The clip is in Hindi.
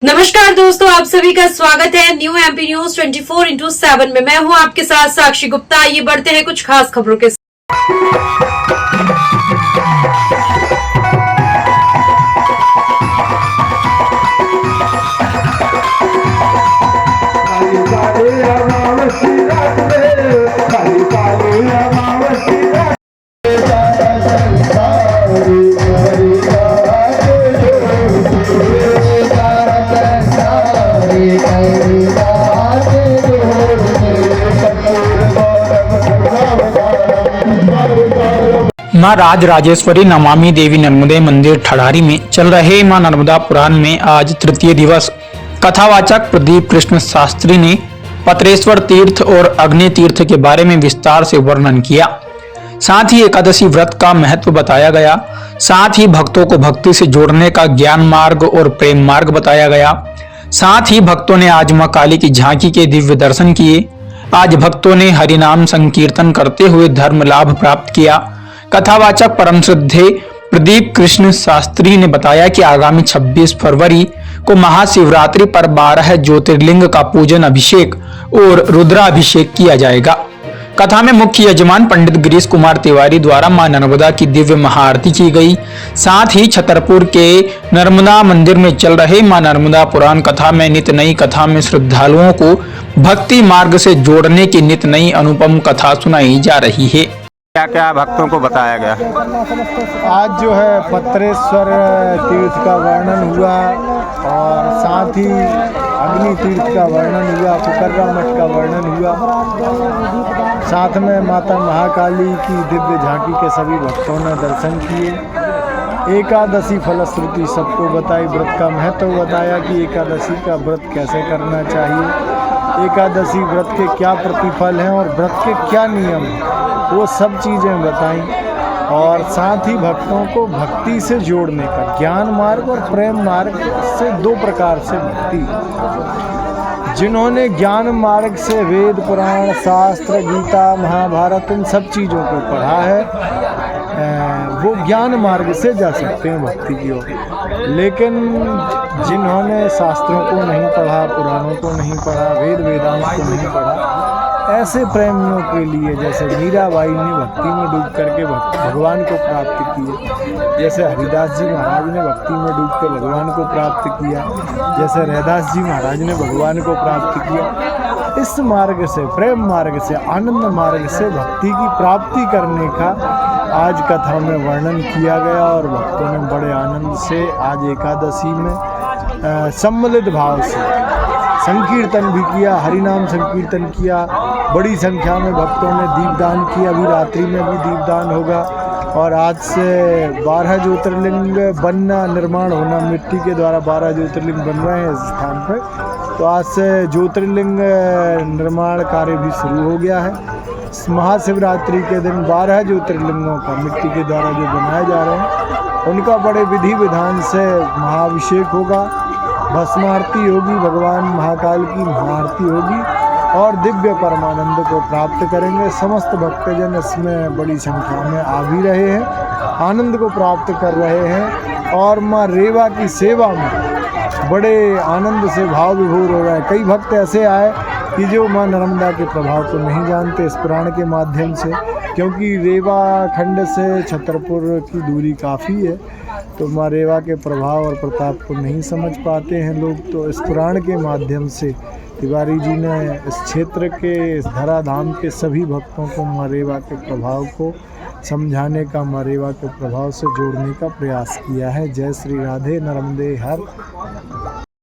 नमस्कार दोस्तों, आप सभी का स्वागत है न्यू एमपी न्यूज 24x7 में। मैं हूं आपके साथ साक्षी गुप्ता। आइए बढ़ते हैं कुछ खास खबरों के साथ। मां राज राजेश्वरी नमामि देवी नर्मदे मंदिर ठड़ारी में चल रहे मां नर्मदा पुराण में आज तृतीय दिवस कथावाचक प्रदीप कृष्ण शास्त्री ने पत्रेश्वर तीर्थ और अग्नि तीर्थ के बारे में विस्तार से वर्णन किया। साथ ही एकादशी व्रत का महत्व बताया गया। साथ ही भक्तों को भक्ति से जोड़ने का ज्ञान मार्ग और प्रेम मार्ग बताया गया। साथ ही भक्तों ने आज मां काली की झांकी के दिव्य दर्शन किए। आज भक्तों ने हरिनाम संकीर्तन करते हुए धर्म लाभ प्राप्त किया। कथावाचक परम श्रद्धेय प्रदीप कृष्ण शास्त्री ने बताया कि आगामी 26 फरवरी को महाशिवरात्रि पर 12 ज्योतिर्लिंग का पूजन अभिषेक और रुद्राभिषेक किया जाएगा। कथा में मुख्य यजमान पंडित गिरीश कुमार तिवारी द्वारा मां नर्मदा की दिव्य महाआरती की गई। साथ ही छतरपुर के नर्मदा मंदिर में चल रहे मां नर्मदा पुराण कथा में नित नई कथा में श्रद्धालुओं को भक्ति मार्ग से जोड़ने की नित नई अनुपम कथा सुनाई जा रही है। क्या क्या भक्तों को बताया गया? आज जो है पत्रेश्वर तीर्थ का वर्णन हुआ और साथ ही अग्नि तीर्थ का वर्णन हुआ, फुकर्रा मठ का वर्णन हुआ। साथ में माता महाकाली की दिव्य झांकी के सभी भक्तों ने दर्शन किए। एकादशी फलश्रुति सबको बताई, व्रत का महत्व बताया कि एकादशी का व्रत कैसे करना चाहिए, एकादशी व्रत के क्या प्रतिफल हैं और व्रत के क्या नियम हैं, वो सब चीज़ें बताई। और साथ ही भक्तों को भक्ति से जोड़ने का ज्ञान मार्ग और प्रेम मार्ग से दो प्रकार से भक्ति। जिन्होंने ज्ञान मार्ग से वेद पुराण शास्त्र गीता महाभारत इन सब चीज़ों को पढ़ा है वो ज्ञान मार्ग से जा सकते हैं भक्ति की ओर। लेकिन जिन्होंने शास्त्रों को नहीं पढ़ा, पुराणों को नहीं पढ़ा, वेद वेदांत को नहीं पढ़ा, ऐसे प्रेमियों के लिए जैसे मीराबाई ने भक्ति में डूब करके भगवान को प्राप्त किए, जैसे हरिदास जी महाराज ने भक्ति में डूब कर भगवान को प्राप्त किया, जैसे रैदास जी महाराज ने भगवान को प्राप्त किया, इस मार्ग से प्रेम मार्ग से आनंद मार्ग से भक्ति की प्राप्ति करने का आज कथा में वर्णन किया गया। और भक्तों ने बड़े आनंद से आज एकादशी में सम्मिलित भाव से संकीर्तन भी किया, हरिनाम संकीर्तन किया। बड़ी संख्या में भक्तों ने दीपदान किया, अभी रात्रि में भी दीपदान होगा। और आज से 12 ज्योतिर्लिंग बनना, निर्माण होना, मिट्टी के द्वारा 12 ज्योतिर्लिंग बन रहे हैं इस स्थान पर। तो आज से ज्योतिर्लिंग निर्माण कार्य भी शुरू हो गया है। महाशिवरात्रि के दिन 12 ज्योतिर्लिंगों का मिट्टी के द्वारा जो बनाए जा रहे हैं उनका बड़े विधि विधान से महाअभिषेक होगा, भस्म आरती होगी, भगवान महाकाल की महाआरती होगी और दिव्य परमानंद को प्राप्त करेंगे। समस्त भक्तजन इसमें बड़ी संख्या में आ भी रहे हैं, आनंद को प्राप्त कर रहे हैं और माँ रेवा की सेवा में बड़े आनंद से भाव विभोर हो रहे हैं। कई भक्त ऐसे आए कि जो माँ नर्मदा के प्रभाव को नहीं जानते इस पुराण के माध्यम से, क्योंकि रेवा खंड से छतरपुर की दूरी काफ़ी है, तो माँ रेवा के प्रभाव और प्रताप को नहीं समझ पाते हैं लोग। तो इस पुराण के माध्यम से तिवारी जी ने इस क्षेत्र के, इस धराधाम के सभी भक्तों को माँ रेवा के प्रभाव को समझाने का, माँ रेवा के प्रभाव से जोड़ने का प्रयास किया है। जय श्री राधे, नर्मदे हर।